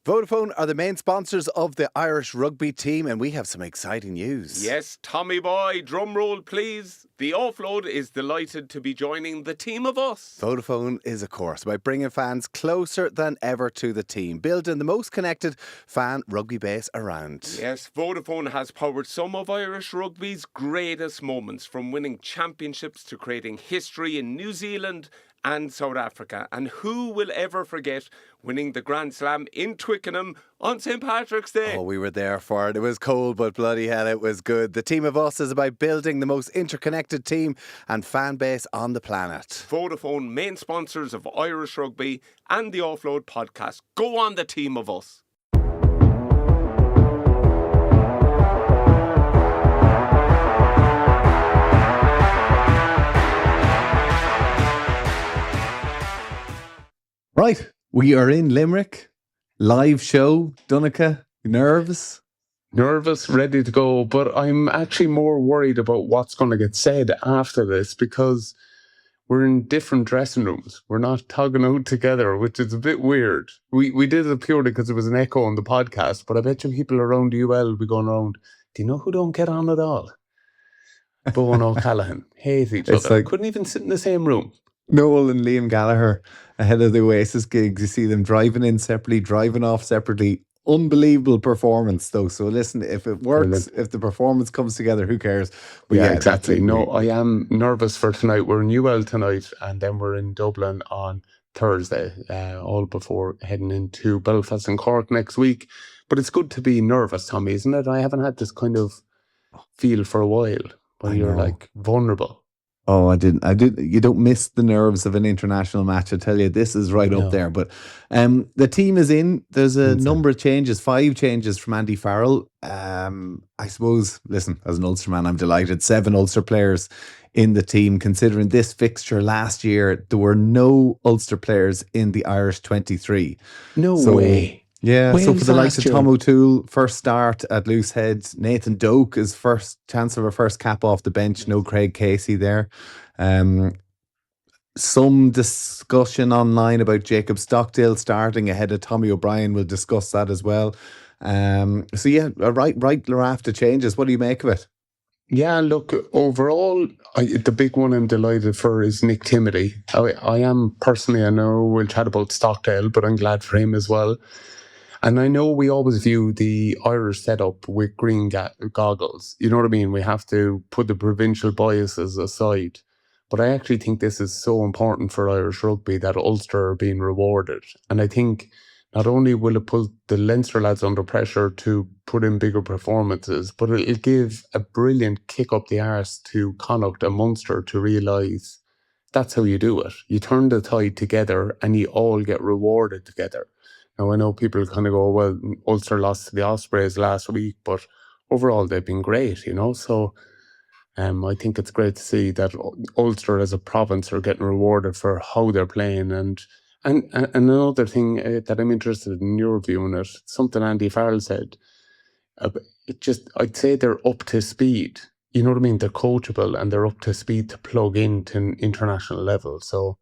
Vodafone are the main sponsors of the Irish rugby team, and we have some exciting news. Yes, Tommy boy, drum roll please. The Offload is delighted to be joining the team of us. Vodafone is, of course, about bringing fans closer than ever to the team, building the most connected fan rugby base around. Yes, Vodafone has powered some of Irish rugby's greatest moments, from winning championships to creating history in New Zealand and South Africa. And who will ever forget winning the Grand Slam in Twickenham on St. Patrick's Day? Oh, we were there for it. It was cold, but bloody hell, it was good. The team of us is about building the most interconnected team and fan base on the planet. Vodafone, main sponsors of Irish rugby and the Offload podcast. Go on, the team of us. Right, we are in Limerick. Live show. Donncha, nervous? Nervous, ready to go, but I'm actually more worried about what's going to get said after this, because we're in different dressing rooms. We're not tugging out together, which is a bit weird. We did it purely because it was an echo on the podcast, but I bet you people around the UL will be going around, do you know who don't get on at all? Bowe and O'Callaghan hate each other. Like, couldn't even sit in the same room. Noel and Liam Gallagher ahead of the Oasis gigs. You see them driving in separately, driving off separately. Unbelievable performance, though. So listen, if it works, brilliant. If the performance comes together, who cares? But yeah, exactly. No, I am nervous for tonight. We're in UL tonight, and then we're in Dublin on Thursday, all before heading into Belfast and Cork next week. But it's good to be nervous, Tommy, isn't it? I haven't had this kind of feel for a while when you're like vulnerable. Oh, I did. You don't miss the nerves of an international match. I tell you, this is right up there. But the team is in. There's a number of changes, 5 changes from Andy Farrell. I suppose, listen, as an Ulster man, I'm delighted. 7 Ulster players in the team. Considering this fixture last year, there were no Ulster players in the Irish 23. No way. Yeah, so for the likes of Tom O'Toole, first start at loose heads. Nathan Doak is first chance of a first cap off the bench. No Craig Casey there. Some discussion online about Jacob Stockdale starting ahead of Tommy O'Brien. We'll discuss that as well. So yeah, a right raft of changes. What do you make of it? Yeah, look, overall, the big one I'm delighted for is Nick Timothy. I am personally, I know we'll chat about Stockdale, but I'm glad for him as well. And I know we always view the Irish setup with green goggles. You know what I mean? We have to put the provincial biases aside. But I actually think this is so important for Irish rugby that Ulster are being rewarded. And I think not only will it put the Leinster lads under pressure to put in bigger performances, but it'll give a brilliant kick up the arse to Connacht and Munster to realise that's how you do it. You turn the tide together and you all get rewarded together. Now, I know people kind of go, well, Ulster lost to the Ospreys last week, but overall they've been great, you know. So I think it's great to see that Ulster as a province are getting rewarded for how they're playing. And another thing that I'm interested in your view on it, something Andy Farrell said, I'd say they're up to speed. You know what I mean? They're coachable and they're up to speed to plug into an international level. So,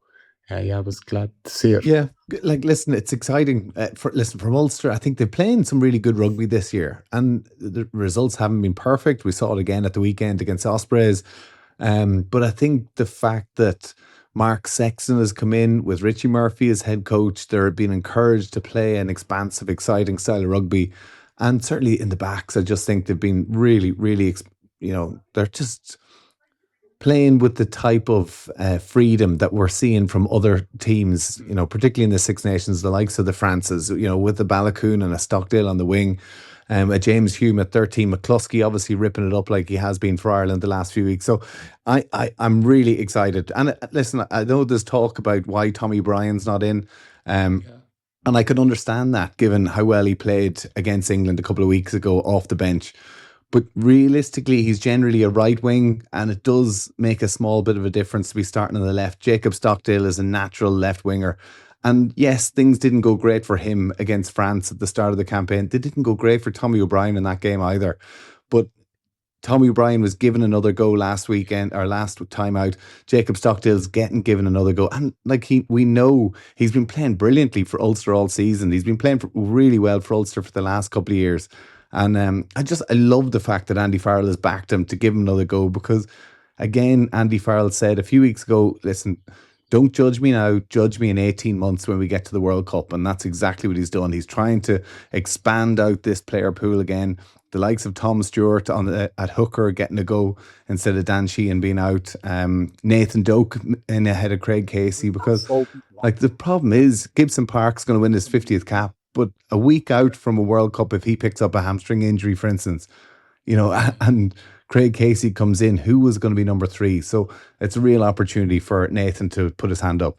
I was glad to see it. Yeah, like, listen, it's exciting. From Ulster, I think they're playing some really good rugby this year, and the results haven't been perfect. We saw it again at the weekend against Ospreys. But I think the fact that Mark Sexton has come in with Richie Murphy as head coach, they're being encouraged to play an expansive, exciting style of rugby. And certainly in the backs, I just think they've been really, really, they're just playing with the type of freedom that we're seeing from other teams, particularly in the Six Nations, the likes of the Frances, with the Balakoon and a Stockdale on the wing, a James Hume at 13, McCluskey obviously ripping it up like he has been for Ireland the last few weeks. So I'm really excited. And listen, I know there's talk about why Tommy Bryan's not in, and I can understand that given how well he played against England a couple of weeks ago off the bench. But realistically, he's generally a right wing, and it does make a small bit of a difference to be starting on the left. Jacob Stockdale is a natural left winger. And yes, things didn't go great for him against France at the start of the campaign. They didn't go great for Tommy O'Brien in that game either. But Tommy O'Brien was given another go last weekend or last time out. Jacob Stockdale's getting given another go, and like we know he's been playing brilliantly for Ulster all season. He's been playing really well for Ulster for the last couple of years, and I love the fact that Andy Farrell has backed him to give him another go because, again, Andy Farrell said a few weeks ago, listen, don't judge me now, judge me in 18 months when we get to the World Cup. And that's exactly what he's done. He's trying to expand out this player pool again. The likes of Tom Stewart at hooker getting a go instead of Dan Sheehan being out. Nathan Doak in ahead of Craig Casey, because like the problem is Gibson Park's going to win his 50th cap, but a week out from a World Cup, if he picks up a hamstring injury, for instance, and Craig Casey comes in, who was going to be number 3? So it's a real opportunity for Nathan to put his hand up.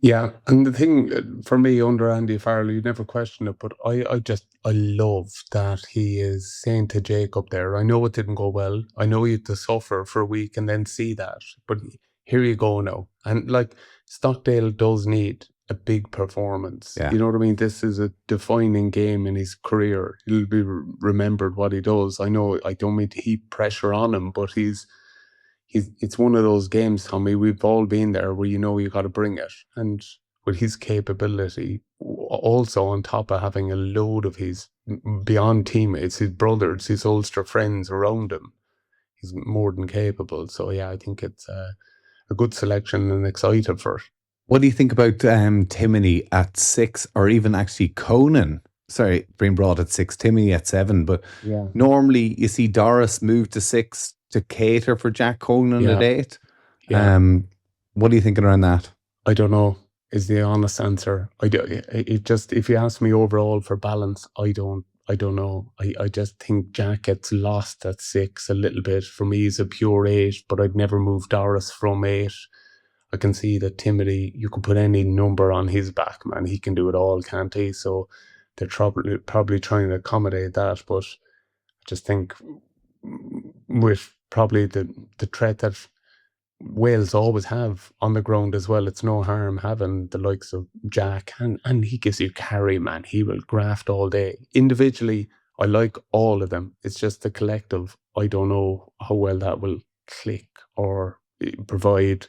Yeah, and the thing for me under Andy Farrell, you never question it, but I love that he is saying to Jacob there, I know it didn't go well, I know you had to suffer for a week and then see that, but here you go now. And like Stockdale does need a big performance. Yeah. You know what I mean? This is a defining game in his career. He'll be remembered what he does. I know I don't mean to heap pressure on him, but it's one of those games, Tommy, we've all been there where you got to bring it. And with his capability, also on top of having a load of his beyond teammates, his brothers, his Ulster friends around him, he's more than capable. So yeah, I think it's a good selection and excited for it. What do you think about Timony at 6, or even actually Conan? Sorry, being brought at 6, Timony at 7. But normally you see Doris move to 6 to cater for Jack Conan at 8. Yeah. What are you thinking around that? I don't know, is the honest answer. If you ask me overall for balance, I don't know. I just think Jack gets lost at 6 a little bit. For me, he's a pure 8, but I'd never move Doris from 8. I can see that Timothy, you can put any number on his back, man. He can do it all, can't he? So they're probably trying to accommodate that. But I just think with probably the threat that Wales always have on the ground as well, it's no harm having the likes of Jack. And he gives you carry, man. He will graft all day. Individually, I like all of them. It's just the collective. I don't know how well that will click or provide.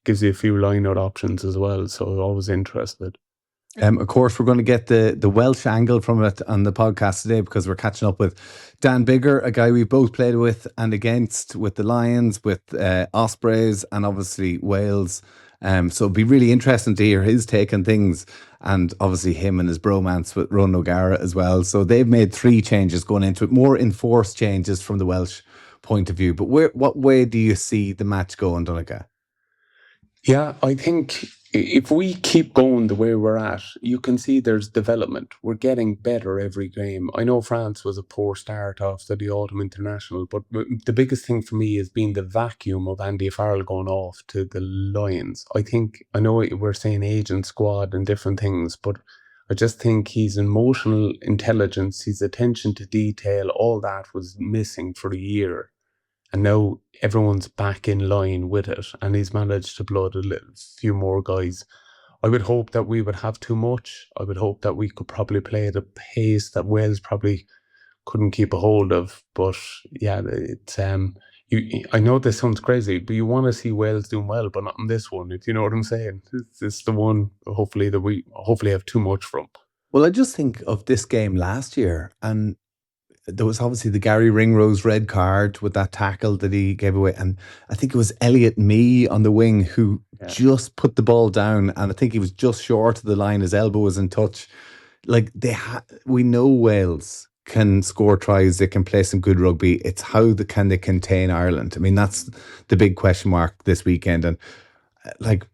Gives you a few line-out options as well, so always interested. Of course, we're going to get the Welsh angle from it on the podcast today because we're catching up with Dan Biggar, a guy we both played with and against with the Lions, with Ospreys, and obviously Wales. So it'd be really interesting to hear his take on things, and obviously him and his bromance with Ronan O'Gara as well. So they've made 3 changes going into it, more enforced changes from the Welsh point of view. But what way do you see the match going, Donncha? Yeah, I think if we keep going the way we're at, you can see there's development. We're getting better every game. I know France was a poor start after the Autumn International, but the biggest thing for me has been the vacuum of Andy Farrell going off to the Lions. I know we're saying agent squad and different things, but I just think his emotional intelligence, his attention to detail, all that was missing for a year. And now everyone's back in line with it, and he's managed to blood a few more guys. I would hope that we would have too much. I would hope that we could probably play at a pace that Wales probably couldn't keep a hold of. But yeah, it's I know this sounds crazy, but you want to see Wales doing well, but not in this one, if you know what I'm saying. It's the one hopefully that we have too much from. Well, I just think of this game last year, and there was obviously the Gary Ringrose red card with that tackle that he gave away. And I think it was Elliot Mee on the wing who just put the ball down. And I think he was just short of the line. His elbow was in touch. Like we know Wales can score tries. They can play some good rugby. It's how can they contain Ireland? I mean, that's the big question mark this weekend. And like,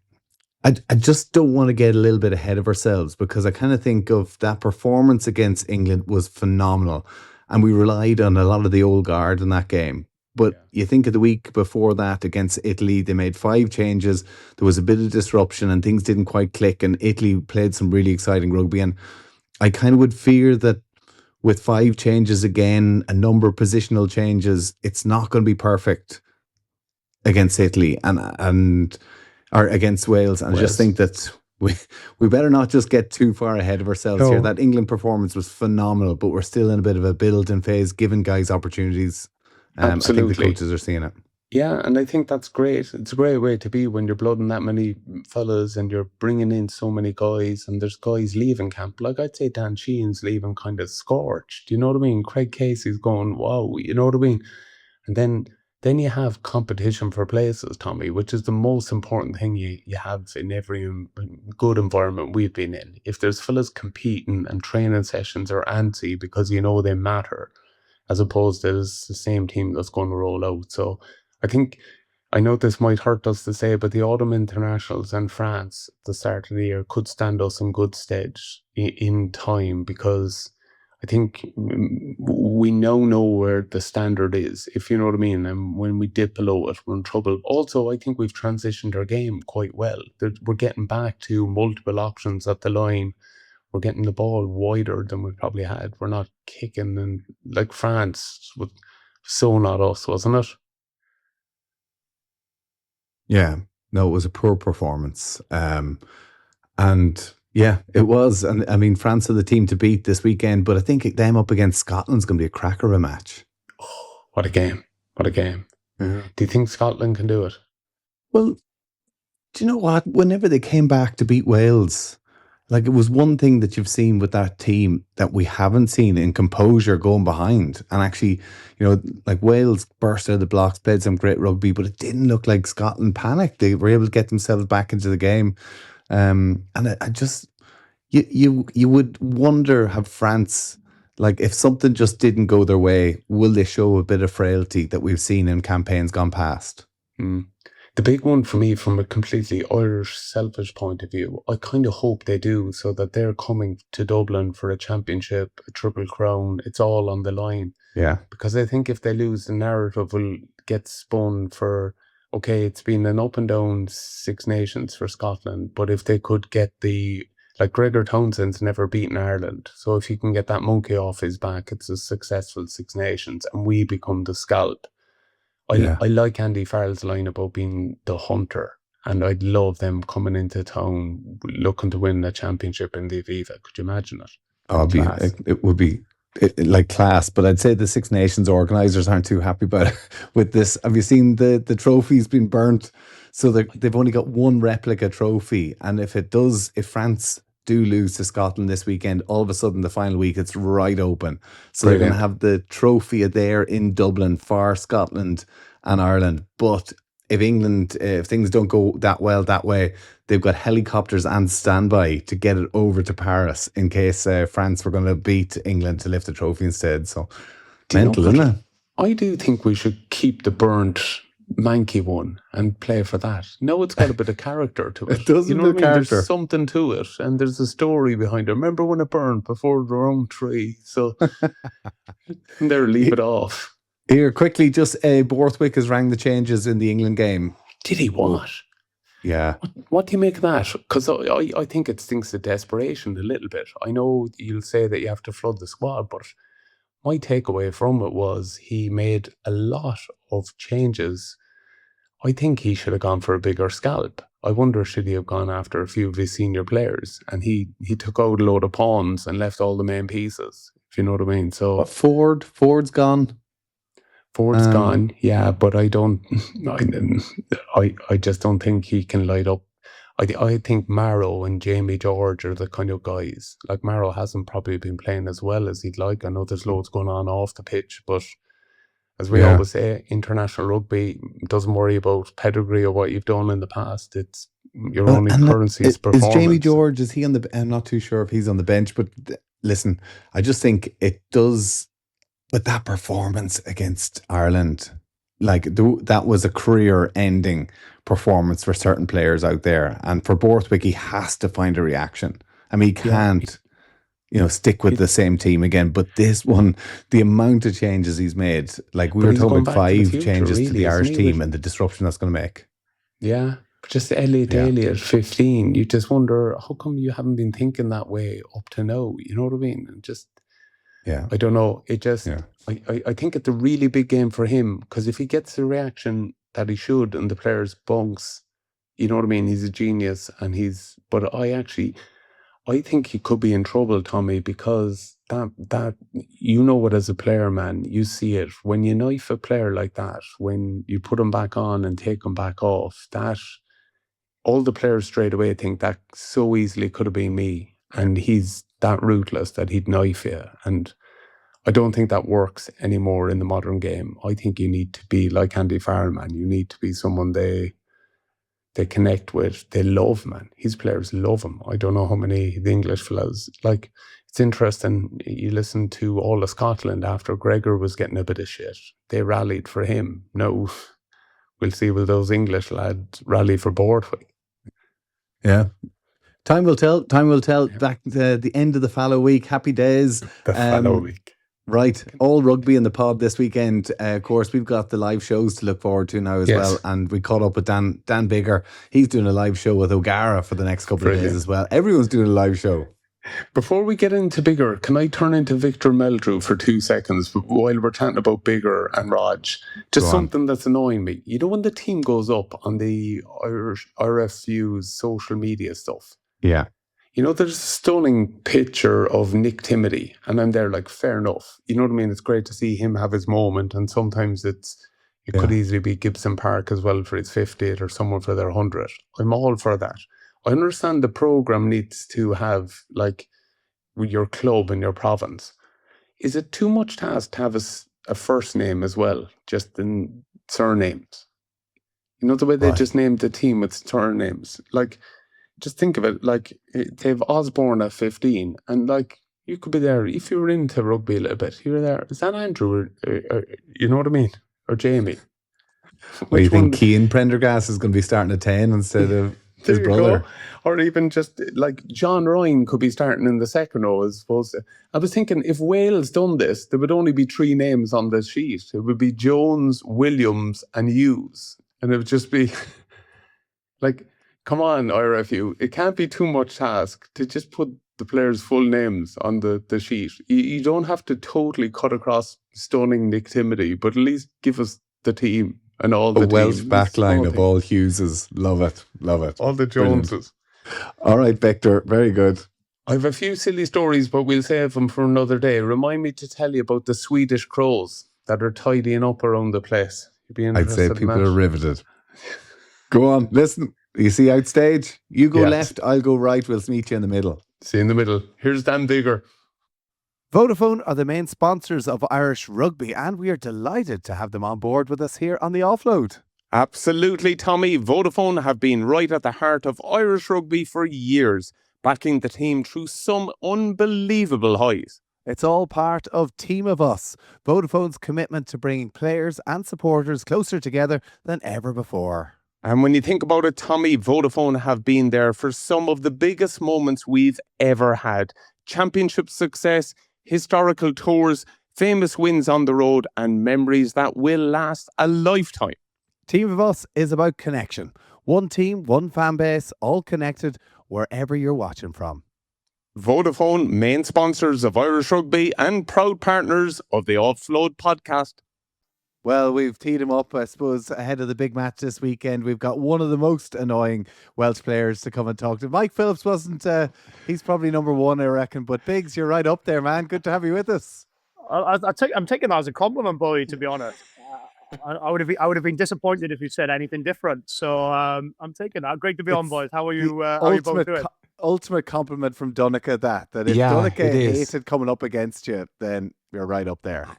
I just don't want to get a little bit ahead of ourselves, because I kind of think of that performance against England was phenomenal. And we relied on a lot of the old guard in that game. But you think of the week before that against Italy, they made 5 changes. There was a bit of disruption and things didn't quite click. And Italy played some really exciting rugby. And I kind of would fear that with 5 changes again, a number of positional changes, it's not going to be perfect against Italy or against Wales. And I just think that we better not just get too far ahead of ourselves here. That England performance was phenomenal, but we're still in a bit of a build-in phase, giving guys opportunities. I think the Absolutely. coaches are seeing it. Yeah, and I think that's great. It's a great way to be when you're blooding that many fellas and you're bringing in so many guys, and there's guys leaving camp. Like I'd say Dan Sheehan's leaving kind of scorched. You know what I mean? Craig Casey's going, wow, you know what I mean? And then you have competition for places, Tommy, which is the most important thing you have in every good environment we've been in. If there's fellas competing and training sessions are antsy because you know they matter, as opposed to it's the same team that's going to roll out. So I know this might hurt us to say, but the autumn internationals and France at the start of the year could stand us in good stead in time, because I think we now know where the standard is, if you know what I mean. And when we dip below it, we're in trouble. Also, I think we've transitioned our game quite well. We're getting back to multiple options at the line. We're getting the ball wider than we probably had. We're not kicking, and like France was so not us, wasn't it? Yeah, no, it was a poor performance. And yeah, it was. And I mean, France are the team to beat this weekend, but I think them up against Scotland's going to be a cracker of a match. Oh, what a game. What a game. Yeah. Do you think Scotland can do it? Well, do you know what? Whenever they came back to beat Wales, like it was one thing that you've seen with that team that we haven't seen in composure going behind. And actually, like Wales burst out of the blocks, played some great rugby, but it didn't look like Scotland panicked. They were able to get themselves back into the game. And I just, you would wonder, have France, like if something just didn't go their way, will they show a bit of frailty that we've seen in campaigns gone past? The big one for me, from a completely Irish, selfish point of view, I kind of hope they do, so that they're coming to Dublin for a championship, a triple crown. It's all on the line. Yeah. Because I think if they lose, the narrative will get spun for, okay, it's been an up and down Six Nations for Scotland, but if they could get like Gregor Townsend's never beaten Ireland, so if he can get that monkey off his back, it's a successful Six Nations, and we become the scalp. I like Andy Farrell's line about being the hunter, and I'd love them coming into town looking to win a championship in the Aviva. Could you imagine it? Oh, it would be like class, but I'd say the Six Nations organisers aren't too happy about it with this. Have you seen the trophies being burnt? So they've only got one replica trophy, and if France do lose to Scotland this weekend, all of a sudden the final week it's right open. So They're going to have the trophy there in Dublin for Scotland and Ireland. But if things don't go that well that way, they've got helicopters and standby to get it over to Paris in case France were going to beat England to lift the trophy instead. So mental, isn't it? I do think we should keep the burnt manky one and play for that. No, it's got a bit of character to it. It does, There's something to it, and there's a story behind it. Remember when it burned before their own tree? So there, leave it off. Here, quickly, just Borthwick has rang the changes in the England game. Did he what? Yeah. What do you make of that? Because I think it stinks of desperation a little bit. I know you'll say that you have to flood the squad, but my takeaway from it was he made a lot of changes. I think he should have gone for a bigger scalp. I wonder, should he have gone after a few of his senior players? And he took out a load of pawns and left all the main pieces, if you know what I mean. So Ford's gone. Ford's gone, yeah, but I just don't think he can light up. I think Marrow and Jamie George are the kind of guys. Like Marrow hasn't probably been playing as well as he'd like. I know there's loads going on off the pitch, but as we always say, international rugby doesn't worry about pedigree or what you've done in the past. It's your only currency is performance. Is Jamie George, is he on the... I'm not too sure if he's on the bench, but listen, I just think it does... But that performance against Ireland, like that was a career-ending performance for certain players out there. And for Borthwick, he has to find a reaction. I mean, he can't, stick with the same team again. But this one, the amount of changes he's made, like we were talking about 5 changes to the Irish team and the disruption that's going to make. Yeah, just Elliot Daly at 15. You just wonder, how come you haven't been thinking that way up to now? You know what I mean? And just... Yeah, I don't know. It just, I think it's a really big game for him, because if he gets the reaction that he should and the players bunks, you know what I mean? He's a genius, but I I think he could be in trouble, Tommy, because that you know it as a player, man. You see it when you knife a player like that, when you put him back on and take him back off. That all the players straight away think that so easily could have been me, and he's that ruthless that he'd knife you. And I don't think that works anymore in the modern game. I think you need to be like Andy Farrell, man. You need to be someone they connect with, they love, man. His players love him. I don't know how many the English fellas, like, it's interesting, you listen to all of Scotland after Gregor was getting a bit of shit. They rallied for him. No, we'll see will those English lads rally for Borthwick. Yeah. Time will tell. Time will tell. Back to the end of the fallow week. Happy days. The fallow week. Right. All rugby in the pod this weekend. Of course, we've got the live shows to look forward to now as well. And we caught up with Dan Biggar. He's doing a live show with O'Gara for the next couple of days as well. Everyone's doing a live show. Before we get into Biggar, can I turn into Victor Meldrew for 2 seconds while we're chatting about Biggar and Raj? Just something that's annoying me. You know when the team goes up on the Irish RFU's social media stuff? Yeah. You know, there's a stunning picture of Nick Timity, and I'm there like, fair enough. You know what I mean? It's great to see him have his moment, and sometimes it could easily be Gibson Park as well for his 50th or someone for their 100th. I'm all for that. I understand the programme needs to have, like, with your club and your province. Is it too much to ask to have a first name as well, just in surnames? You know, the way they just named the team with surnames? Like, just think of it, like, they've Osborne at 15, and, like, you could be there, if you were into rugby a little bit, you were there, is that Andrew, or you know what I mean? Or Jamie? Well, you think Cian Prendergast is going to be starting at 10 instead of his brother? Or even just, like, John Ryan could be starting in the second row as opposed to... I was thinking, if Wales done this, there would only be 3 names on the sheet. It would be Jones, Williams, and Hughes. And it would just be... like... Come on, IRFU. It can't be too much task to just put the players' full names on the sheet. You don't have to totally cut across stunning Nick Timity, but at least give us the team and all the Welsh teams. backline of all Hugheses. Love it. Love it. All the Joneses. Brilliant. All right, Victor. Very good. I have a few silly stories, but we'll save them for another day. Remind me to tell you about the Swedish crows that are tidying up around the place. You'd be interested. I'd say people are riveted. Go on, listen. You see outstage? You go left, I'll go right. We'll meet you in the middle. See you in the middle. Here's Dan Biggar. Vodafone are the main sponsors of Irish rugby, and we are delighted to have them on board with us here on the Offload. Absolutely, Tommy. Vodafone have been right at the heart of Irish rugby for years, backing the team through some unbelievable highs. It's all part of Team of Us, Vodafone's commitment to bringing players and supporters closer together than ever before. And when you think about it, Tommy, Vodafone have been there for some of the biggest moments we've ever had. Championship success, historical tours, famous wins on the road, and memories that will last a lifetime. Team of Us is about connection. One team, one fan base, all connected wherever you're watching from. Vodafone, main sponsors of Irish rugby and proud partners of the Offload podcast. Well, we've teed him up, I suppose, ahead of the big match this weekend. We've got one of the most annoying Welsh players to come and talk to. Mike Phillips wasn't, he's probably number 1, I reckon. But Biggs, you're right up there, man. Good to have you with us. I'm taking that as a compliment, Bowe, to be honest. I would have been disappointed if you said anything different. So I'm taking that. Great to be on, boys. How are you? How are you both doing? Ultimate compliment from Donncha that if Donncha hated coming up against you, then you're right up there.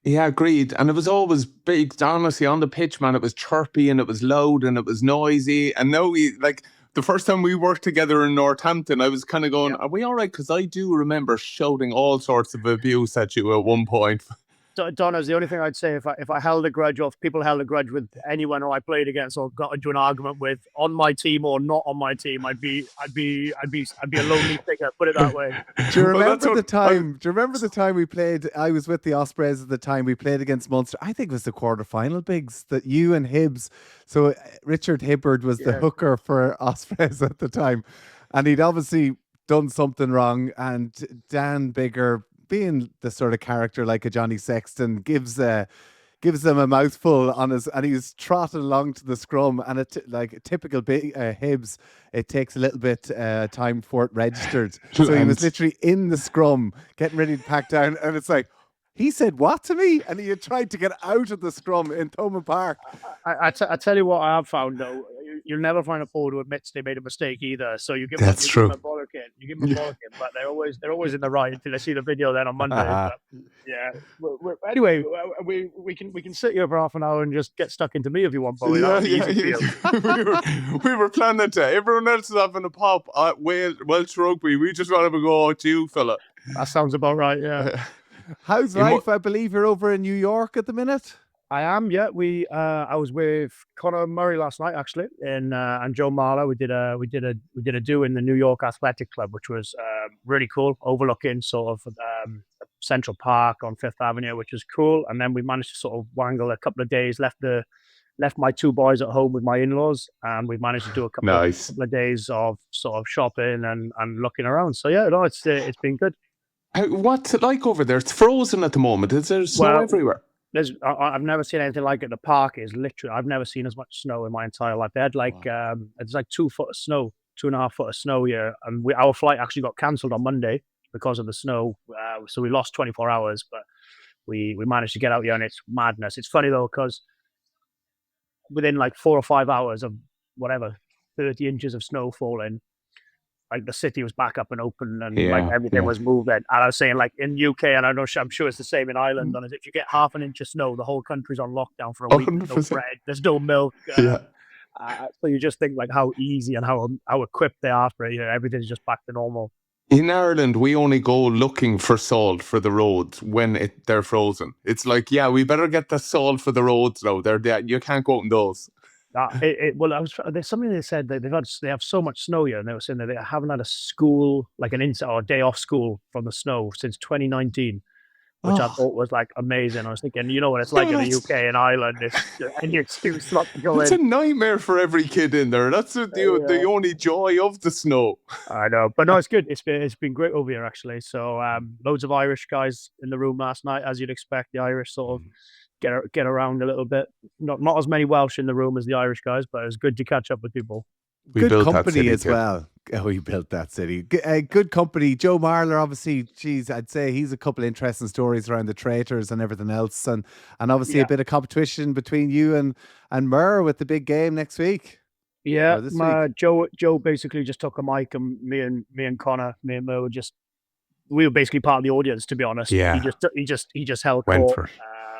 Yeah, agreed. And it was always big, honestly, on the pitch, man. It was chirpy and it was loud and it was noisy. And now the first time we worked together in Northampton, I was kind of going, are we all right? Because I do remember shouting all sorts of abuse at you at one point. Donna's the only thing I'd say, if I held a grudge, or if people held a grudge with anyone who I played against or got into an argument with on my team or not on my team, I'd be a lonely figure. Put it that way. Do you remember the time? Do you remember the time we played? I was with the Ospreys at the time. We played against Munster. I think it was the quarter-final, Biggs, that you and Hibbs. So Richard Hibbard was the hooker for Ospreys at the time, and he'd obviously done something wrong. And Dan Biggar, being the sort of character like a Johnny Sexton, gives gives them a mouthful on his, and he's trotting along to the scrum, and like typical big Hibs, it takes a little bit time before it registered. So he was literally in the scrum, getting ready to pack down, and it's like, he said what to me? And he had tried to get out of the scrum in Thomond Park. I tell you what I have found, though. You'll never find a forward who admits they made a mistake either. So you give them a bollocking. You give them a bollocking, but they're always in the right until I see the video then on Monday. But, yeah. Anyway, we can sit here for half an hour and just get stuck into me if you want, Bowie. We were planning to. Everyone else is having a pop at Welsh rugby. We just want to go to you, fella. That sounds about right. Yeah. How's life? I believe you're over in New York at the minute. I am, yeah. I was with Conor Murray last night, actually, and Joe Marler. We did a do in the New York Athletic Club, which was really cool, overlooking sort of Central Park on Fifth Avenue, which was cool. And then we managed to sort of wangle a couple of days, left my two boys at home with my in-laws, and we managed to do a couple of days of sort of shopping and looking around. So yeah, no, it's been good. What's it like over there? It's frozen at the moment. Is there snow everywhere? I've never seen anything like it. The park is literally, I've never seen as much snow in my entire life. They had it's like 2 foot of snow, 2.5 foot of snow here. And our flight actually got cancelled on Monday because of the snow. So we lost 24 hours, but we managed to get out here, and it's madness. It's funny though, because within like 4 or 5 hours of 30 inches of snow falling, like the city was back up and open, and like everything was moving. And I was saying, like in UK, and I'm sure it's the same in Ireland. And if you get half an inch of snow, the whole country's on lockdown for a week. There's no bread, there's no milk. So you just think like how easy and how equipped they are for it. Everything's just back to normal. In Ireland, we only go looking for salt for the roads when they're frozen. It's like, we better get the salt for the roads now. You can't go out in those. There's something they said that they have so much snow here, and they were saying that they haven't had a school, like an or a day off school from the snow since 2019, which I thought was like amazing. I was thinking, you know what it's like in the UK and Ireland, it's any excuse not to go in. It's a nightmare for every kid in there. That's the only joy of the snow. I know, but no, it's good. It's been great over here actually. So loads of Irish guys in the room last night, as you'd expect. The Irish sort of get around a little bit. Not as many Welsh in the room as the Irish guys, but it's good to catch up with people. Good company as well. We built that city. Good company. Joe Marler, obviously, I'd say he's a couple of interesting stories around the traitors and everything else, and obviously a bit of competition between you and Murr with the big game next week. Yeah, Joe basically just took a mic, and me and Connor, me and Murr we were basically part of the audience, to be honest. Yeah. He just held court.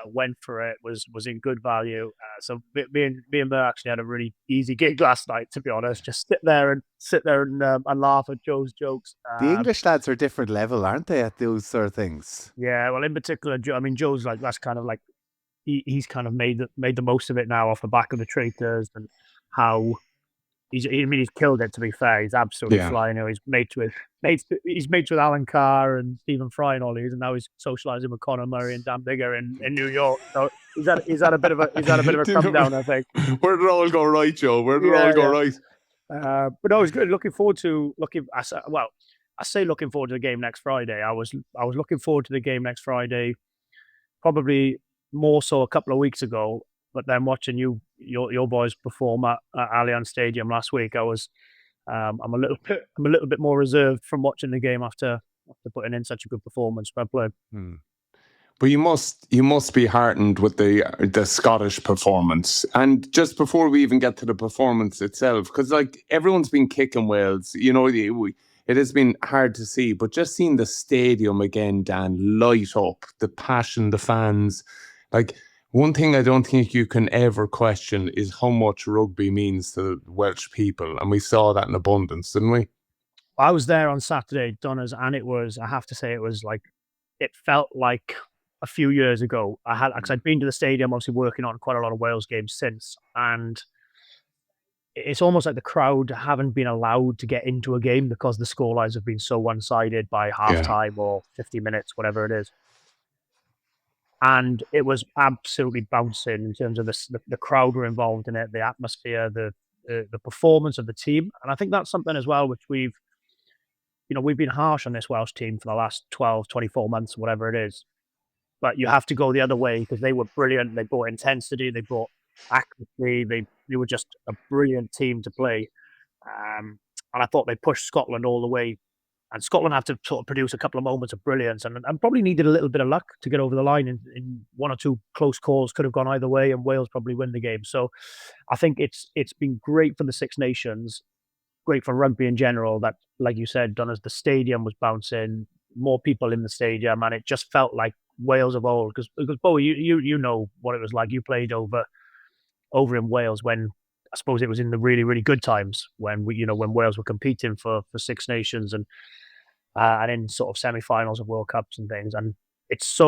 Went for it, was in good value. So me and Murr actually had a really easy gig last night, to be honest. Just sit there and laugh at Joe's jokes. The English lads are a different level, aren't they, at those sort of things? Yeah, well, in particular, Joe's like, that's kind of like he's kind of made the most of it now off the back of the traitors, and how he's killed it, to be fair. He's absolutely flying. He's mates with Alan Carr and Stephen Fry and all these, and now he's socialising with Conor Murray and Dan Biggar in New York. So he's had a bit of a come down, I think. Where did it all go right, Joe? Where did it all go right? But no, it was good. Looking forward to the game next Friday. I was looking forward to the game next Friday, probably more so a couple of weeks ago. But then watching your boys perform at Allianz Stadium last week, I'm a little bit more reserved from watching the game after putting in such a good performance by play. But you must be heartened with the Scottish performance. And just before we even get to the performance itself, because like everyone's been kicking Wales, it has been hard to see. But just seeing the stadium again, Dan, light up, the passion, the fans, like. One thing I don't think you can ever question is how much rugby means to Welsh people. And we saw that in abundance, didn't we? I was there on Saturday, Donna's, and I have to say, it felt like a few years ago. Because I'd been to the stadium, obviously working on quite a lot of Wales games since. And it's almost like the crowd haven't been allowed to get into a game because the scorelines have been so one-sided by half-time or 50 minutes, whatever it is. And it was absolutely bouncing in terms of the crowd were involved in it, the atmosphere, the performance of the team. And I think that's something as well, which we've been harsh on this Welsh team for the last 12, 24 months, whatever it is. but you have to go the other way because they were brilliant. They brought intensity, they brought accuracy. They were just a brilliant team to play. And I thought they pushed Scotland all the way. And Scotland had to sort of produce a couple of moments of brilliance and probably needed a little bit of luck to get over the line. In one or two close calls could have gone either way, and Wales probably win the game. So I think it's been great for the Six Nations, great for rugby in general. That, like you said, done as the stadium was bouncing, more people in the stadium, and it just felt like Wales of old. Because Bowe, you know what it was like. You played over in Wales when I suppose it was in the really, really good times when when Wales were competing for Six Nations and in sort of semi-finals of World Cups and things. And it's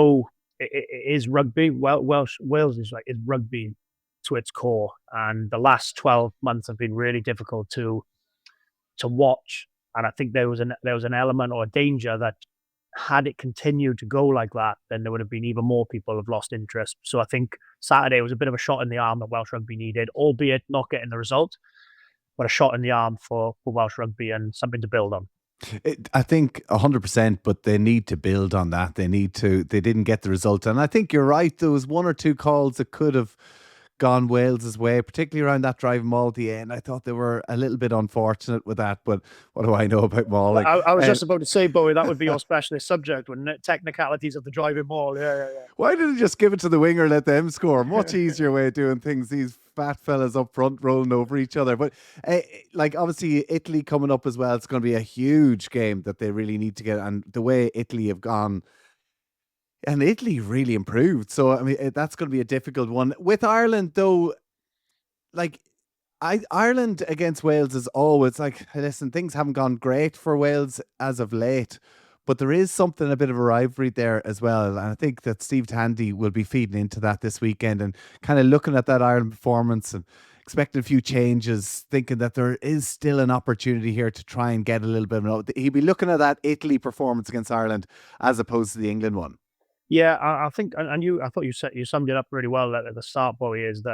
it is rugby. Wales is rugby to its core. And the last 12 months have been really difficult to watch. And I think there was an element or a danger that had it continued to go like that, then there would have been even more people have lost interest. So I think Saturday was a bit of a shot in the arm that Welsh rugby needed, albeit not getting the result, but a shot in the arm for Welsh rugby and something to build on. I think 100%, but they need to build on that. They didn't get the result. And I think you're right. There was one or two calls that could have gone Wales's way, particularly around that drive maul at the end. I thought they were a little bit unfortunate with that, but what do I know about mauling? I was just about to say, Bowie, that would be your specialist subject, wouldn't it? Technicalities of the driving maul. Yeah. Why didn't you just give it to the winger, let them score? Much easier way of doing things. These fat fellas up front rolling over each other. But obviously Italy coming up as well. It's going to be a huge game that they really need to get. And the way Italy have gone, and Italy really improved. So, I mean, that's going to be a difficult one. With Ireland, though, Ireland against Wales is always listen, things haven't gone great for Wales as of late, but there is something, a bit of a rivalry there as well. And I think that Steve Tandy will be feeding into that this weekend and kind of looking at that Ireland performance and expecting a few changes, thinking that there is still an opportunity here to try and get a little bit of he'll be looking at that Italy performance against Ireland as opposed to the England one. Yeah, I think, and I thought you summed it up really well at the start, Bowie, is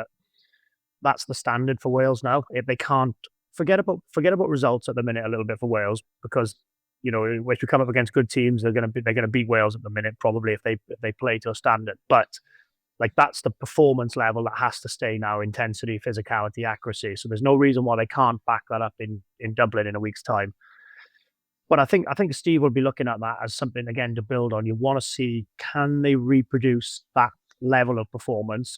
that's the standard for Wales now. If they can't forget about results at the minute a little bit for Wales, because if we come up against good teams, they're going to beat Wales at the minute probably if they play to a standard. But that's the performance level that has to stay now: intensity, physicality, accuracy. So there's no reason why they can't back that up in Dublin in a week's time. But I think Steve will be looking at that as something, again, to build on. You want to see, can they reproduce that level of performance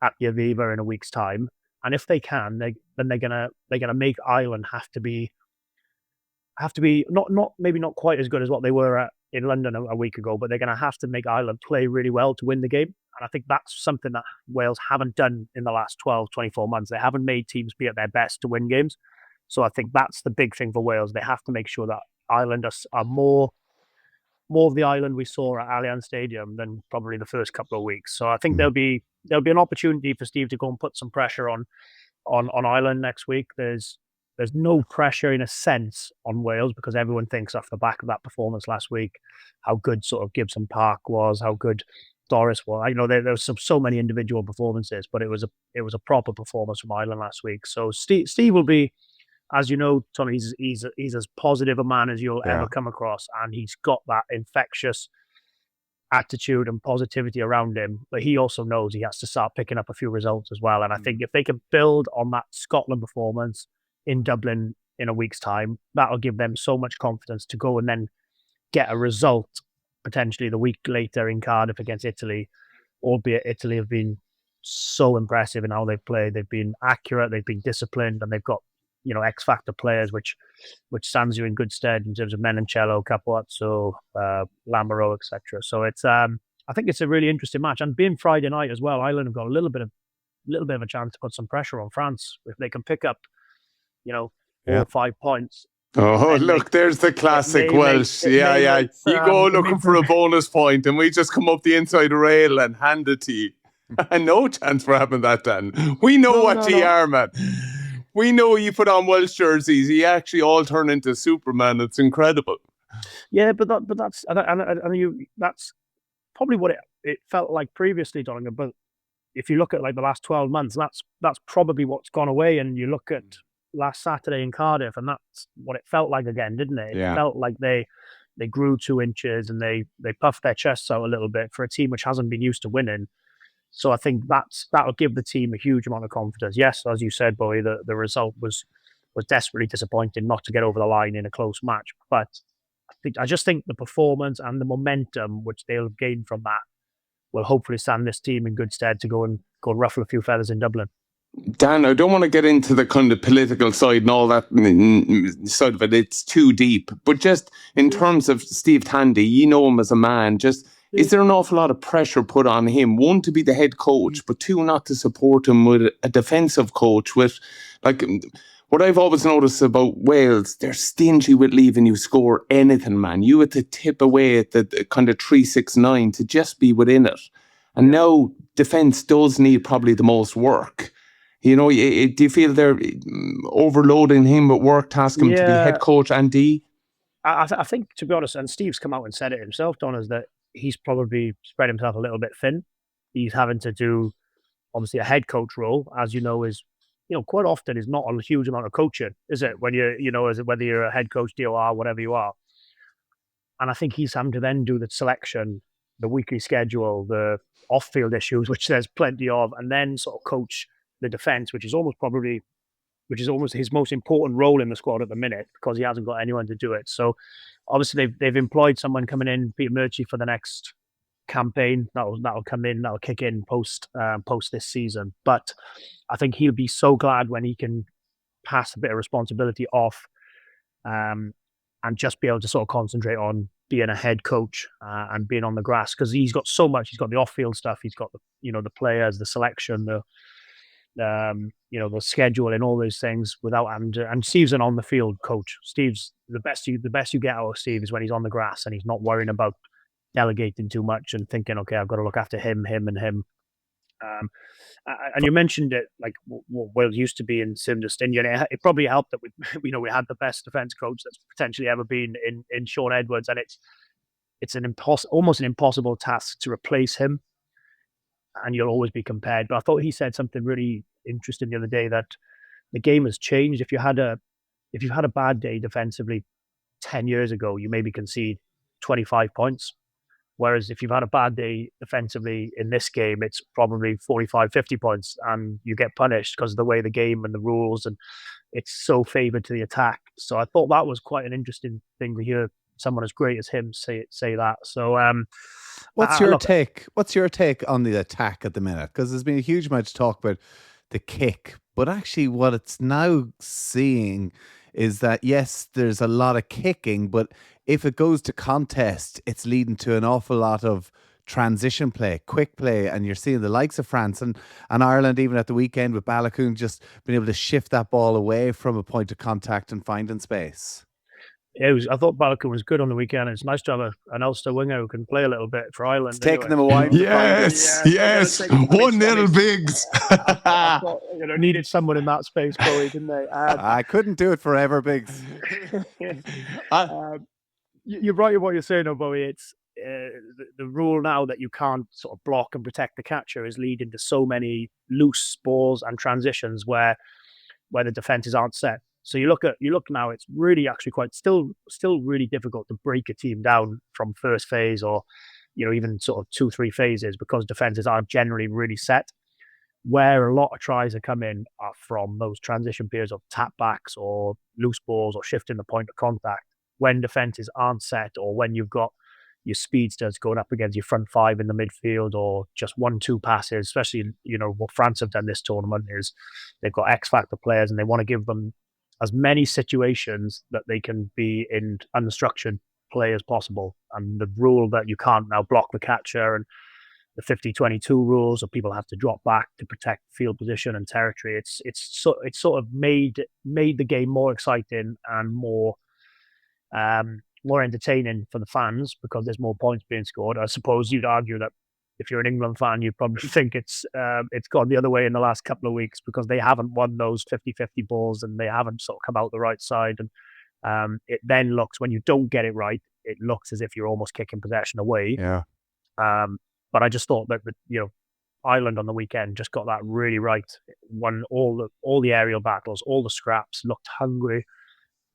at the Aviva in a week's time? And if they can, then they're gonna make Ireland have to be not maybe not quite as good as what they were in London a week ago, but they're gonna have to make Ireland play really well to win the game. And I think that's something that Wales haven't done in the last 12, 24 months. They haven't made teams be at their best to win games. So I think that's the big thing for Wales. They have to make sure that Ireland are more of the Ireland we saw at Allianz Stadium than probably the first couple of weeks. So I think there'll be an opportunity for Steve to go and put some pressure on Ireland next week. There's no pressure in a sense on Wales because everyone thinks off the back of that performance last week how good sort of Gibson Park was, how good Doris was. I know there was so many individual performances, but it was a proper performance from Ireland last week. So Steve will be, as you know, Tony, he's as positive a man as you'll ever come across, and he's got that infectious attitude and positivity around him. But he also knows he has to start picking up a few results as well. And I think if they can build on that Scotland performance in Dublin in a week's time, that'll give them so much confidence to go and then get a result potentially the week later in Cardiff against Italy. Albeit Italy have been so impressive in how they've played. They've been accurate, they've been disciplined, and they've got X factor players, which stands you in good stead in terms of Menoncello, Capuazzo, Lamaro, etc. So it's I think it's a really interesting match, and being Friday night as well, Ireland have got a little bit of a chance to put some pressure on France if they can pick up 4 or 5 points. Oh, look, there's the classic Welsh. Yeah. You go looking for a bonus point, and we just come up the inside rail and hand it to you. And no chance for having that, Dan. We know what you are, man. We know you put on Welsh jerseys. You actually all turn into Superman. It's incredible. Yeah, but that's that's probably what it felt like previously, Donegan. But if you look at the last 12 months, that's probably what's gone away. And you look at last Saturday in Cardiff, and that's what it felt like again, didn't it? It felt like they they grew 2 inches and they puffed their chests out a little bit for a team which hasn't been used to winning. So I think that'll give the team a huge amount of confidence. Yes, as you said, Bowie, the result was desperately disappointing not to get over the line in a close match. But I just think the performance and the momentum which they'll gain from that will hopefully stand this team in good stead to go and ruffle a few feathers in Dublin. Dan, I don't want to get into the kind of political side and all that side of it. It's too deep. But just in terms of Steve Tandy, you know him as a man. Just is there an awful lot of pressure put on him? One, to be the head coach, but two, not to support him with a defensive coach with, like, what I've always noticed about Wales, they're stingy with leaving you score anything, man. You had to tip away at the kind of 3-6-9 to just be within it. And now defence does need probably the most work. You know, do you feel they're overloading him with work, tasking him to be head coach and D? I think, to be honest, and Steve's come out and said it himself, Don, is that he's probably spread himself a little bit thin. He's having to do, obviously, a head coach role, as you know, is, quite often is not a huge amount of coaching, is it? When whether you're a head coach, DOR, whatever you are. And I think he's having to then do the selection, the weekly schedule, the off-field issues, which there's plenty of, and then sort of coach the defense, which is almost his most important role in the squad at the minute, because he hasn't got anyone to do it. So obviously they've employed someone coming in, Peter Murchie, for the next campaign. That'll come in, that'll kick in post this season. But I think he'll be so glad when he can pass a bit of responsibility off, and just be able to sort of concentrate on being a head coach and being on the grass, because he's got so much. He's got the off-field stuff. He's got the players, the selection, the schedule and all those things without having to. And Steve's an on-the-field coach. Steve's the best you get out of Steve is when he's on the grass and he's not worrying about delegating too much and thinking, okay, I've got to look after him, and him. And you mentioned it, like what Wales used to be in Sim Justinian. It probably helped that we had the best defence coach that's potentially ever been in Sean Edwards, and it's almost an impossible task to replace him, and you'll always be compared. But I thought he said something really interesting the other day, that the game has changed. If you've had a bad day defensively 10 years ago, you maybe concede 25 points. Whereas if you've had a bad day defensively in this game, it's probably 45, 50 points, and you get punished because of the way the game and the rules, and it's so favoured to the attack. So I thought that was quite an interesting thing to hear someone as great as him say that. So what's your take? What's your take on the attack at the minute? Because there's been a huge amount of talk about the kick, but actually what it's now seeing is that, yes, there's a lot of kicking, but if it goes to contest, it's leading to an awful lot of transition play, quick play, and you're seeing the likes of France and Ireland, even at the weekend, with Balogun just being able to shift that ball away from a point of contact and finding space. I thought Balogun was good on the weekend. It's nice to have an Ulster winger who can play a little bit for Ireland. It's taking them a while. Yes. 1-0 Bigs. I thought, needed someone in that space, Bowie, didn't they? I couldn't do it forever, Biggs. You're right in what you're saying, though, Bowie. It's the rule now that you can't sort of block and protect the catcher is leading to so many loose balls and transitions where the defenses aren't set. So you look now, it's really actually quite still really difficult to break a team down from first phase or even sort of 2-3 phases, because defenses aren't generally really set. Where a lot of tries are coming are from those transition periods of tap backs or loose balls or shifting the point of contact when defenses aren't set, or when you've got your speedsters going up against your front five in the midfield, or just 1-2 passes. Especially what France have done this tournament is they've got X factor players and they want to give them as many situations that they can be in unstructured play as possible. And the rule that you can't now block the catcher, and the 50-22 rules, or people have to drop back to protect field position and territory. It's sort of made the game more exciting and more entertaining for the fans, because there's more points being scored. I suppose you'd argue that if you're an England fan, you'd probably think it's gone the other way in the last couple of weeks, because they haven't won those 50-50 balls and they haven't sort of come out the right side. And it then looks, when you don't get it right, it looks as if you're almost kicking possession away. Yeah. But I just thought that Ireland on the weekend just got that really right. Won all the aerial battles, all the scraps, looked hungry,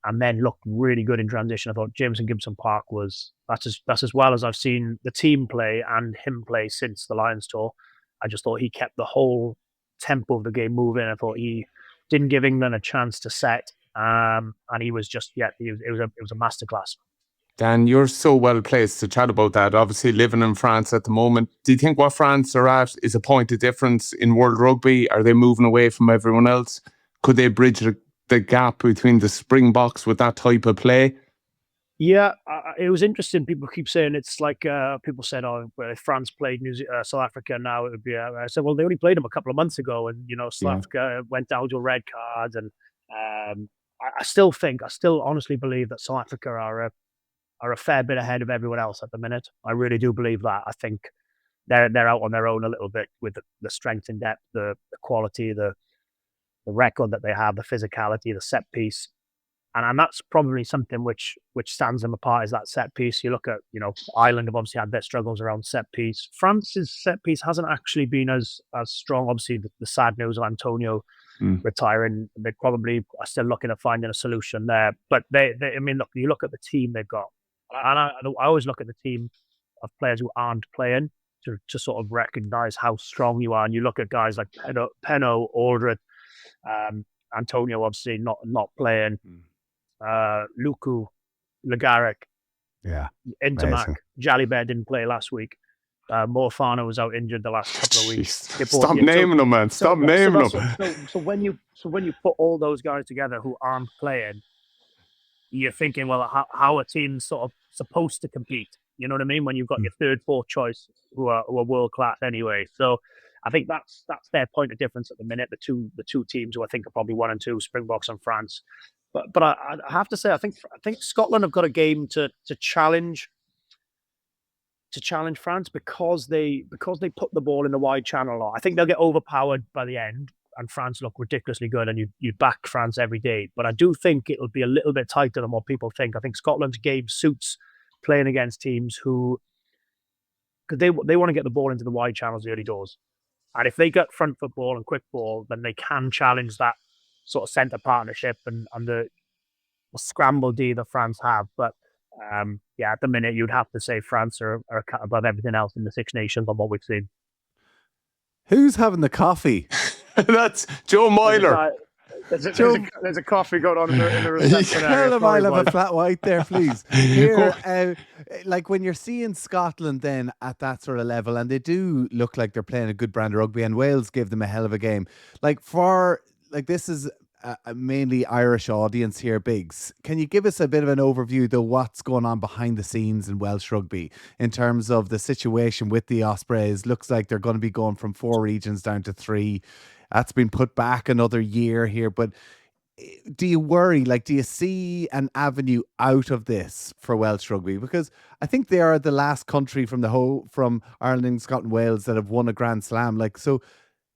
and then looked really good in transition. I thought Jameson Gibson Park that's as well as I've seen the team play and him play since the Lions tour. I just thought he kept the whole tempo of the game moving. I thought he didn't give England a chance to set, and he was just it was a masterclass. Dan, you're so well placed to chat about that. Obviously, living in France at the moment, do you think what France are at is a point of difference in world rugby? Are they moving away from everyone else? Could they bridge the gap between the Springboks with that type of play? Yeah, it was interesting. People keep saying it's like people said, "Oh, well, if France played South Africa now, it would be." I said, "Well, they only played them a couple of months ago, and South Africa went down to red cards." And I still honestly believe that South Africa are a fair bit ahead of everyone else at the minute. I really do believe that. I think they're out on their own a little bit with the strength and depth, the quality, the record that they have, the physicality, the set piece. And that's probably something which stands them apart is that set piece. You look at, Ireland have obviously had their struggles around set piece. France's set piece hasn't actually been as strong. Obviously, the sad news of Antonio retiring, they probably are still looking at finding a solution there. But look, you look at the team they've got. And I always look at the team of players who aren't playing to sort of recognize how strong you are. And you look at guys like Penno, Aldred, Antonio obviously not playing, Luku, Legaric, Intermac, Jalibert didn't play last week. Morfano was out injured the last couple of weeks. Stop naming them, man. Stop naming them. So when you put all those guys together who aren't playing, you're thinking, well, how are teams sort of supposed to compete? You know what I mean? When you've got your third, fourth choice who are world class anyway. So I think that's their point of difference at the minute. The two teams who I think are probably 1 and 2, Springboks and France. But I have to say, I think Scotland have got a game to challenge France because they put the ball in the wide channel a lot. I think they'll get overpowered by the end, and France look ridiculously good, and you back France every day. But I do think it'll be a little bit tighter than what people think. I think Scotland's game suits playing against teams who, because they want to get the ball into the wide channels early doors. And if they get front foot ball and quick ball, then they can challenge that sort of centre partnership and the scramble D that France have. But at the minute, you'd have to say France are a cut above everything else in the Six Nations on what we've seen. Who's having the coffee? That's Joe Myler. There's a coffee going on in the reception area. Tell him I'll have a flat white there, please. Here, like when you're seeing Scotland then at that sort of level, and they do look like they're playing a good brand of rugby, and Wales gave them a hell of a game. This is a mainly Irish audience here, Biggs. Can you give us a bit of an overview, though, what's going on behind the scenes in Welsh rugby in terms of the situation with the Ospreys? Looks like they're going to be going from 4 regions down to 3. That's been put back another year here. But do you worry? Do you see an avenue out of this for Welsh rugby? Because I think they are the last country from Ireland, Scotland, Wales that have won a Grand Slam. So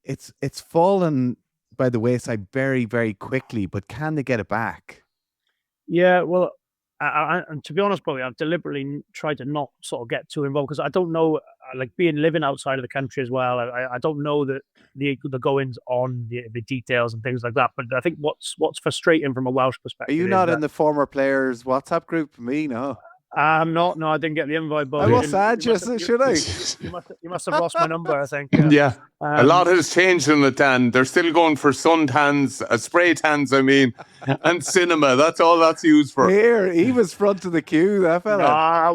it's fallen by the wayside very, very quickly, but can they get it back? Yeah, well, and to be honest, probably I've deliberately tried to not sort of get too involved because I don't know, living outside of the country as well. I don't know the goings on, the details and things like that. But I think what's frustrating from a Welsh perspective. Are you not in the former players WhatsApp group? Me, no. I'm not. No, I didn't get the invite. But I must add, should I? You must have lost my number, I think. Yeah. A lot has changed in the tan. They're still going for suntans, spray tans, and cinema. That's all that's used for. Here, he was front of the queue, that fella. No, I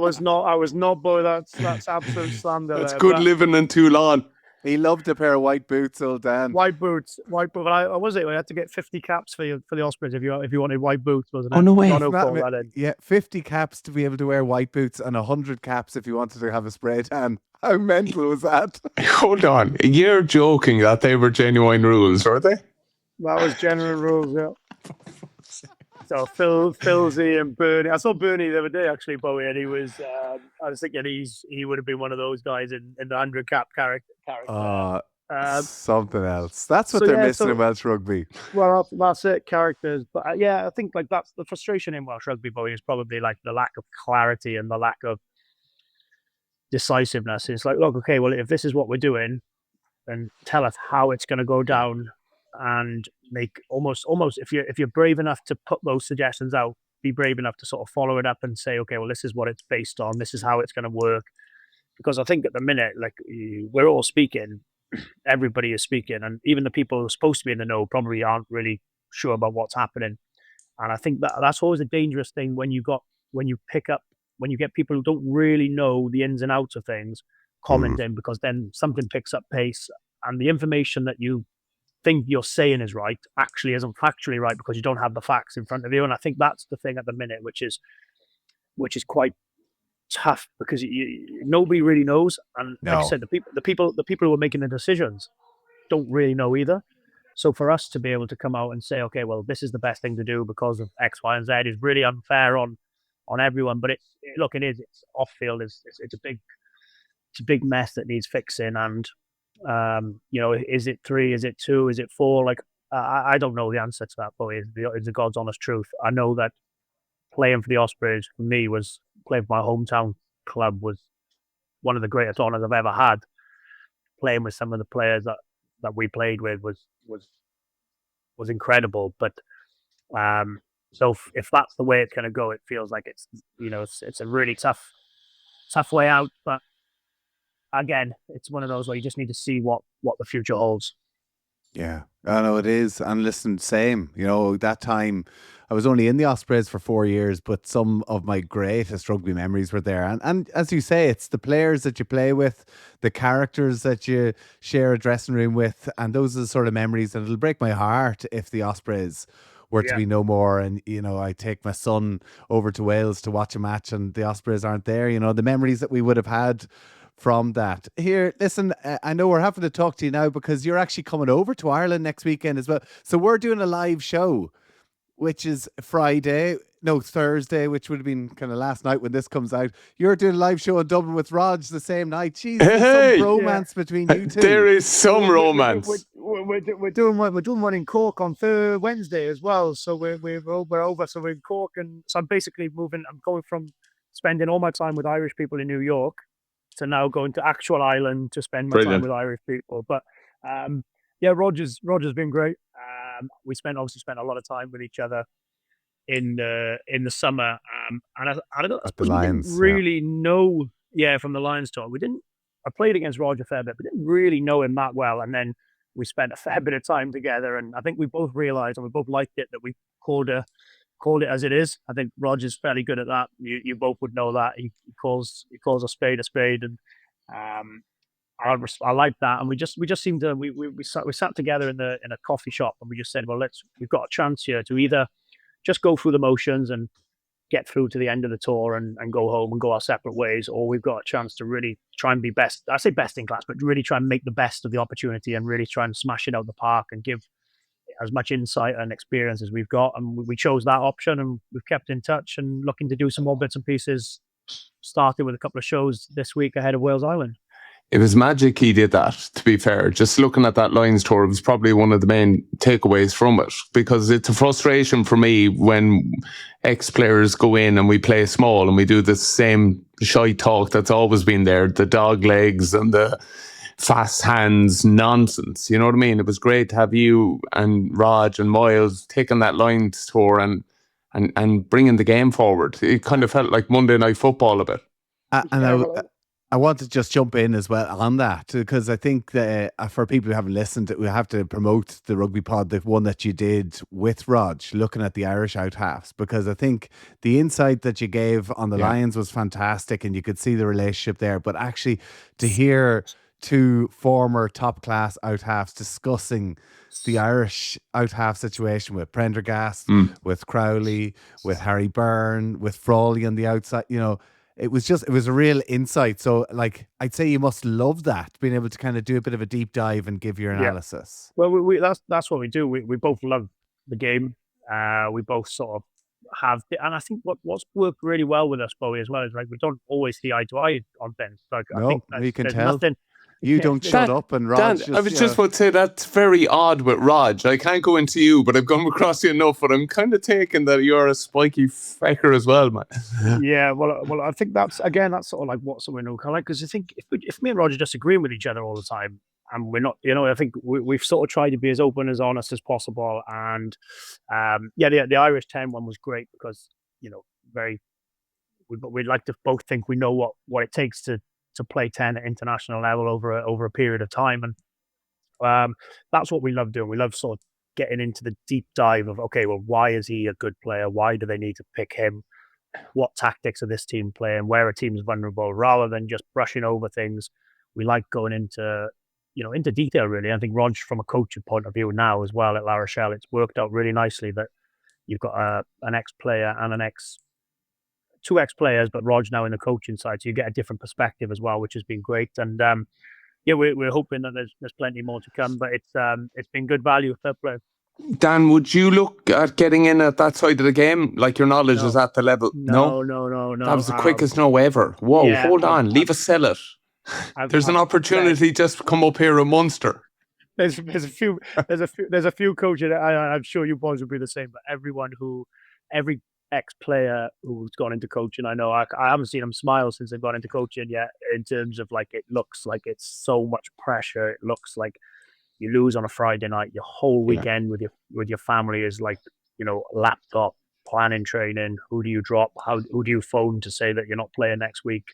was not, boy. That's absolute slander. That's good living in Toulon. He loved a pair of white boots, old Dan. White boots. I had to get 50 caps for the Ospreys if you wanted white boots, wasn't it? Oh, no way. Yeah, 50 caps to be able to wear white boots and 100 caps if you wanted to have a spray tan. How mental was that? Hold on. You're joking that they were genuine rules, were they? That was genuine rules, yeah. So Philsy and Bernie. I saw Bernie the other day, actually, Bowie, and he was. I was thinking he would have been one of those guys in the 100 cap character. Something else. That's what they're missing in Welsh rugby. Well, that's it, characters. But I think that's the frustration in Welsh rugby, Bowie, is probably the lack of clarity and the lack of decisiveness. It's like, look, okay, well, if this is what we're doing, then tell us how it's going to go down. And make almost if you're brave enough to put those suggestions out, be brave enough to sort of follow it up and say, okay, well, this is what it's based on. This is how it's going to work. Because I think at the minute, like, we're all speaking, everybody is speaking, and even the people who are supposed to be in the know probably aren't really sure about what's happening. And I think that's always a dangerous thing when you get people who don't really know the ins and outs of things commenting, because then something picks up pace, and the information that you think you're saying is right actually isn't factually right because you don't have the facts in front of you. And I think that's the thing at the minute, which is quite tough, because nobody really knows. And like I said, the people who are making the decisions don't really know either. So for us to be able to come out and say, okay, well, this is the best thing to do because of X, Y, and Z is really unfair on everyone. But it's off field. It's a big mess that needs fixing. And is it 3? Is it 2? Is it 4? Like, I don't know the answer to that, but it's the God's honest truth. I know that playing for the Ospreys, for me, was playing for my hometown club was one of the greatest honours I've ever had. Playing with some of the players that we played with was incredible. But so if that's the way it's going to go, it feels like it's a really tough way out. But again, it's one of those where you just need to see what the future holds. Yeah, I know it is. And listen, same. That time I was only in the Ospreys for 4 years, but some of my greatest rugby memories were there. And as you say, it's the players that you play with, the characters that you share a dressing room with, and those are the sort of memories that it'll break my heart if the Ospreys were to be no more. And, I take my son over to Wales to watch a match and the Ospreys aren't there. The memories that we would have had from that. Here, listen, I know we're having to talk to you now because you're actually coming over to Ireland next weekend as well. So we're doing a live show, which is Thursday, which would have been kind of last night when this comes out. You're doing a live show in Dublin with Rog the same night. Jeez, there's some romance between you two. There is some romance. We're doing one in Cork on Wednesday as well. So we're over. So we're in Cork, and so I'm basically moving. I'm going from spending all my time with Irish people in New York to now going to actual Ireland to spend my time with Irish people. But Roger's been great. We spent a lot of time with each other in the summer. And I don't know, at the Lions, didn't really know. Yeah, from the Lions tour, I played against Roger a fair bit, but didn't really know him that well. And then we spent a fair bit of time together, and I think we both realised, and we both liked it, that we called it as it is. I think Roger's fairly good at that. You both would know that. He calls a spade, and I like that. And we just seemed to we sat together in a coffee shop, and we just said, well, we've got a chance here to either just go through the motions and get through to the end of the tour and go home and go our separate ways, or we've got a chance to really try and be best. I say best in class, but really try and make the best of the opportunity and really try and smash it out the park and give as much insight and experience as we've got. And we chose that option, and we've kept in touch and looking to do some more bits and pieces, started with a couple of shows this week ahead of Wales Island. It was magic he did that, to be fair. Just looking at that Lions tour, it was probably one of the main takeaways from it, because it's a frustration for me when ex-players go in and we play small and we do the same shy talk that's always been there, the dog legs and the fast hands nonsense. You know what I mean? It was great to have you and Raj and Miles taking that Lions tour and bringing the game forward. It kind of felt like Monday Night Football a bit. I want to just jump in as well on that, because I think that for people who haven't listened, we have to promote the rugby pod, the one that you did with Rog, looking at the Irish out halves, because I think the insight that you gave on the Lions was fantastic, and you could see the relationship there. But actually, to hear two former top class out halves discussing the Irish out half situation with Prendergast, with Crowley, with Harry Byrne, with Frawley on the outside, it was a real insight. So, like, I'd say you must love that, being able to kind of do a bit of a deep dive and give your analysis. Well, that's what we do. We both love the game. We both sort of have, and I think what's worked really well with us, Bowie, as well, is like we don't always see eye to eye on things. Like, I think we can tell. Nothing. You don't shut up, and Rog. Dan, I was just about to say that's very odd with Rog. I can't go into you, but I've come across you enough, but I'm kind of taking that you're a spiky fecker as well, man. Yeah, well, I think that's sort of like what someone will like, because I think if me and Rog are disagreeing with each other all the time, and we're not, I think we've sort of tried to be as open, as honest as possible. And the Irish 10 one was great because very. We'd like to both think we know what it takes to play 10 at international level over a period of time, and that's what we love doing. We love sort of getting into the deep dive of, okay, well, why is he a good player? Why do they need to pick him? What tactics are this team playing? Where are teams vulnerable? Rather than just brushing over things, we like going into detail, really. I think, Rog, from a coaching point of view now as well at La Rochelle, it's worked out really nicely that you've got an ex-player and two ex-players, but Rog now in the coaching side, so you get a different perspective as well, which has been great. And we're hoping that there's plenty more to come, but it's been good value, fair play. Dan, would you look at getting in at that side of the game? Like, your knowledge is at the level? No. That was the quickest no ever. Whoa, yeah, hold on. Leave us sell it. There's an opportunity just to come up here in Munster. There's a few coaches. I'm sure you boys would be the same. But every ex-player who's gone into coaching, I know I haven't seen them smile since they've gone into coaching yet. In terms of, like, it looks like it's so much pressure. It looks like you lose on a Friday night. Your whole weekend with your family is like, laptop, planning, training. Who do you drop? Who do you phone to say that you're not playing next week?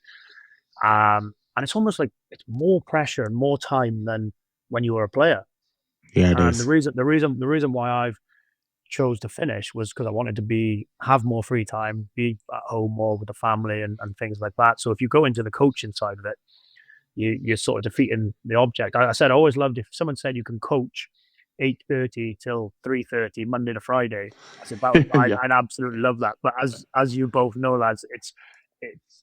And it's almost like it's more pressure and more time than when you were a player. Yeah, it and is. The reason why I've chose to finish was because I wanted to have more free time, be at home more with the family and things like that. So if you go into the coaching side of it, you're sort of defeating the object. I said I always loved if someone said you can coach 8:30 till 3:30 Monday to Friday. I said I'd absolutely love that. But as you both know, lads, it's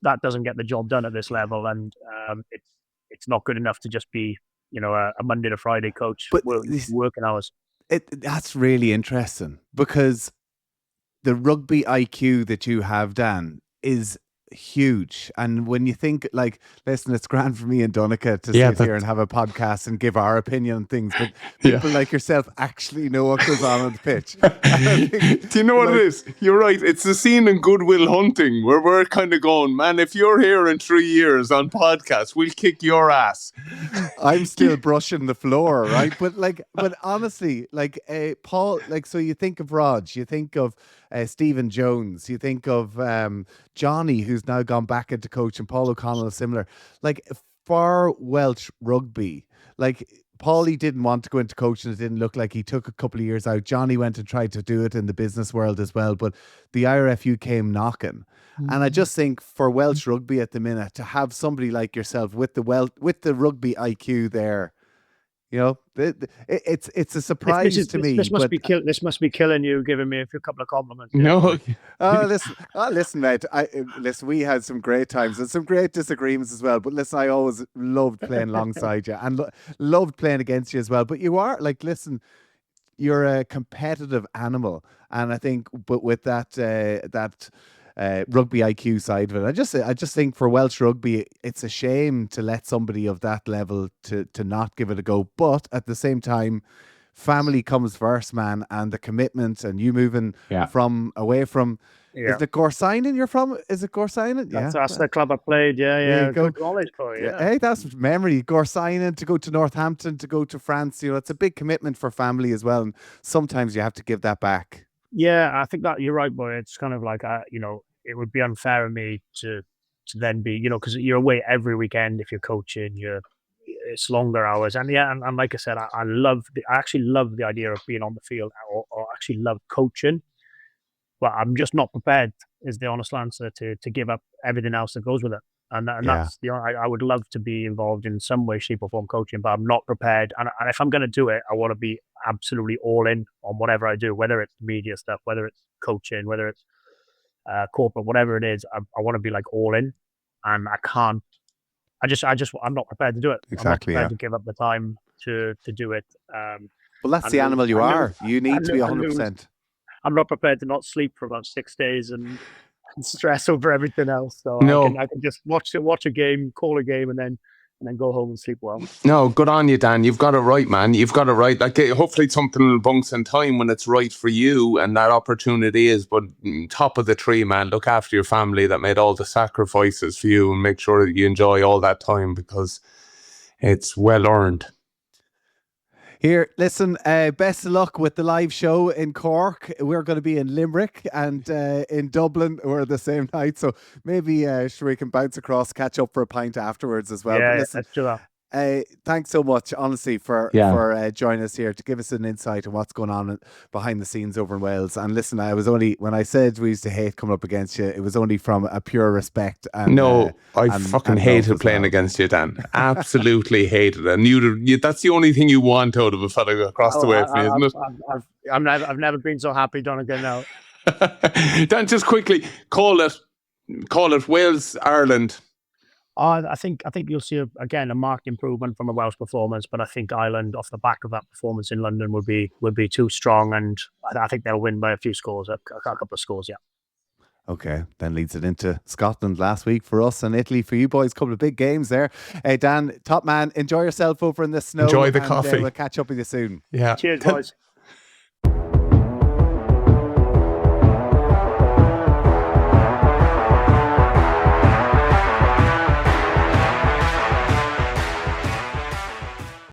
that doesn't get the job done at this level, and it's not good enough to just be a Monday to Friday coach, but working hours. That's really interesting, because the rugby IQ that you have, Dan, is huge. And when you think, like, listen, it's grand for me and Donncha to sit here and have a podcast and give our opinion on things, but people like yourself actually know what goes on the pitch. Do you know what it is? You're right. It's the scene in Good Will Hunting where we're kind of going, man, if you're here in 3 years on podcast, we'll kick your ass. I'm still brushing the floor, right? But honestly, like, Paul, like, so you think of Rog, you think of Stephen Jones, you think of Johnny, who's now gone back into coaching, Paul O'Connell is similar. Like, for Welsh rugby, like, Paulie didn't want to go into coaching. It didn't look like. He took a couple of years out. Johnny went and tried to do it in the business world as well, but the IRFU came knocking. And I just think for Welsh rugby at the minute, to have somebody like yourself with the rugby IQ there, it's a surprise to me. This must be killing you, giving me a couple of compliments. No. Listen, mate. Listen, we had some great times and some great disagreements as well. But listen, I always loved playing alongside you and loved playing against you as well. But you are, like, listen, you're a competitive animal, and I think, but with that rugby IQ side of it, I just think for Welsh rugby, it's a shame to let somebody of that level to not give it a go. But at the same time, family comes first, man, and the commitment, and you moving away from. Is it Gorsinan you're from? Is it Gorsinan? That's the club I played. Yeah. Good knowledge for you. Yeah. Hey, that's memory. Gorsinan, to go to Northampton, to go to France. It's a big commitment for family as well, and sometimes you have to give that back. Yeah, I think that you're right, boy. It's kind of like, it would be unfair of me to then be, because you're away every weekend if you're coaching. It's longer hours, and like I said, I actually love the idea of being on the field, or actually love coaching. But I'm just not prepared, is the honest answer, to give up everything else that goes with it. And that's I would love to be involved in some way, shape, or form coaching, but I'm not prepared. And if I'm going to do it, I want to be absolutely all in on whatever I do, whether it's media stuff, whether it's coaching, whether it's corporate, whatever it is. I want to be, like, all in, and I can't. I'm not prepared to do it. Exactly. I'm not prepared to give up the time to do it. Well, that's the animal you are. You need to be 100%. I'm not prepared to not sleep for about 6 days and stress over everything else. So I can just watch a game, call a game, and then go home and sleep well. No, good on you, Dan. You've got it right, man. You've got it right. Like, hopefully something will bounce in time when it's right for you and that opportunity is. But top of the tree, man. Look after your family that made all the sacrifices for you, and make sure that you enjoy all that time, because it's well earned. Here, listen, best of luck with the live show in Cork. We're going to be in Limerick and in Dublin. We're the same night. So maybe we can bounce across, catch up for a pint afterwards as well. Yeah, But listen, let's do that. thanks so much, honestly, for joining us here to give us an insight on what's going on behind the scenes over in Wales. And listen, when I said we used to hate coming up against you, it was only from a pure respect. And, I fucking hated playing against you, Dan. Absolutely hated it. And that's the only thing you want out of a fella across the way from you, isn't it? I've never been so happy, Donegan. Now, Dan, just quickly call it Wales, Ireland. I think you'll see a marked improvement from a Welsh performance, but I think Ireland, off the back of that performance in London, would be too strong, and I think they'll win by a few scores, a couple of scores. Yeah. Okay, then leads it into Scotland last week for us and Italy for you boys. Couple of big games there. Dan, top man, enjoy yourself over in the snow. Enjoy the coffee. We'll catch up with you soon. Cheers, boys.